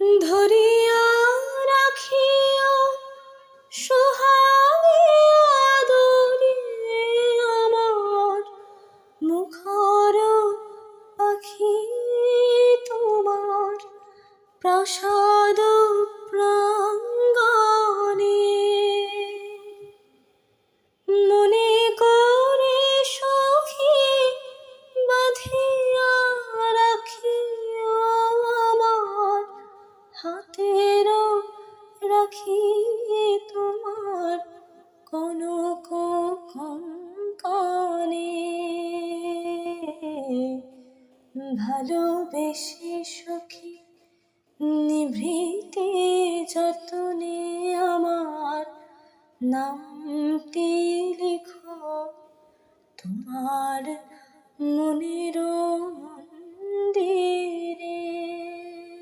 ধরিয়া রাখিও সোহাগে আদরে আমার মুখর পাখি তোমার প্রাসাদ প্রাঙ্গণে। মনে করে সখী বাঁধিয়া রাখিও আমার হাতের রাখি তোমার কনক কঙ্কণে। ভালোবেসে সখী নিভৃতে যতনে আমার নামটি